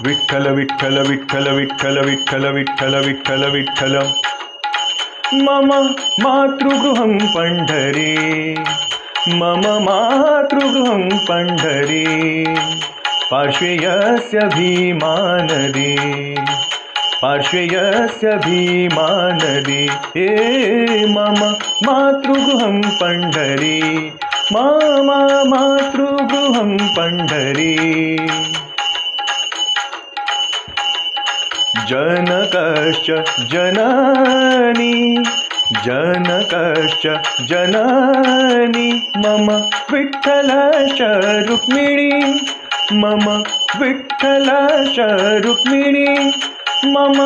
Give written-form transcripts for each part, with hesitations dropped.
विठ्ठल विठ्ठल विठ्ठल विठ्ठल विठ्ठल विठ्ठल विठ्ठल विठ्ठल मम मातृगृहं पंढरी मम मातृगृहं पंढरी पार्श्वे यस्य भीमानदी पार्श्वे यस्य भीमानदी हे मम मातृगृहं पंढरी मम मातृगृहं पंढरी जनकश्च जननी जनकश्च जननी मम विठ्ठलश्च रुक्मिणी मम विठ्ठलश्च रुक्मिणी मम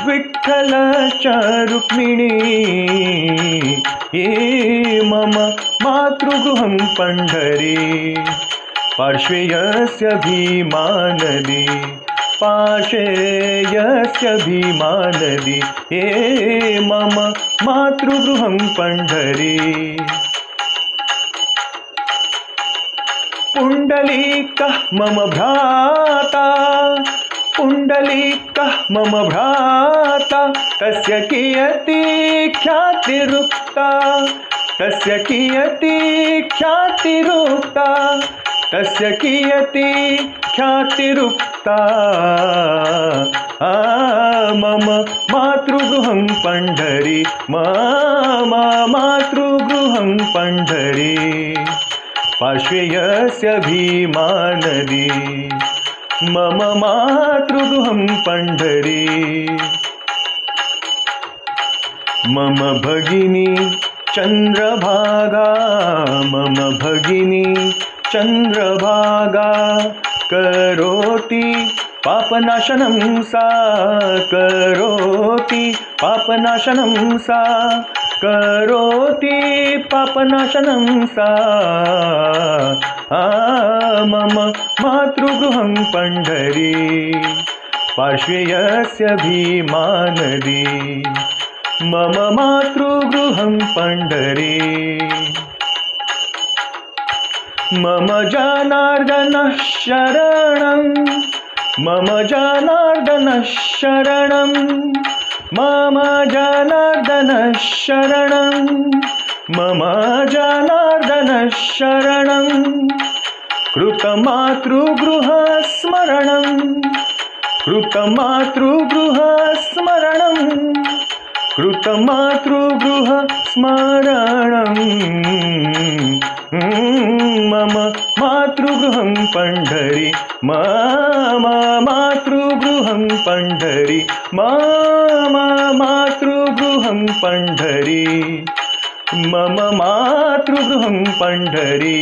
विठ्ठलश्च रुक्मिणी हे मम मातृगृहं पंढरी पार्श्वे यस्य भीमानदी पार्श्वे यस्य भीमानदी हे मम मातृगृहं पंढरी पुण्डलीकः मम भ्राता पुण्डलीकः मम भ्राता तस्य कीयति ख्यातिरुक्ता तस्य कीयति ख्यातिरुक्ता तस्य कीयति ख्यातिरुक्ता मम मातृगृहं पंढरी मम मातृगृहं पंढरी पार्श्वे यस्य भीमानदी मम मातृगृहं पंढरी मम भगिनी चंद्रभागा मम भगिनी चंद्रभागा करोति पापनाशनं सा करोति पापनाशनं सा करोति पापनाशनं सा मम मातृगृहं पंढरी पार्श्वे यस्य भीमानदी मम मातृगृहं पंढरी मम जनार्दनः शरणं मम जनार्दनः शरणं मम जनार्दनः शरणं मम जनार्दनः शरणं कृतमातृगृहस्मरणं कृतमातृगृहस्मरणं कृतमातृगृहस्मरणं मम मातृगृहं पंढरी मम मातृगृहं पंढरी मम मातृगृहं पंढरी मम मातृगृहं पंढरी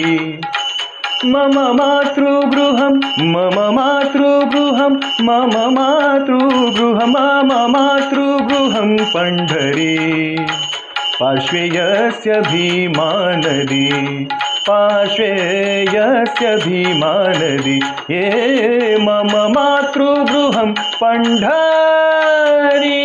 मम मातृगृहं मम मातृगृहं मम मातृगृहं मम मातृगृहं पंढरी पार्श्वे यस्य भीमानदी पार्श्वे यस्य भीमानदी हे मम मातृगृहं पंढरी।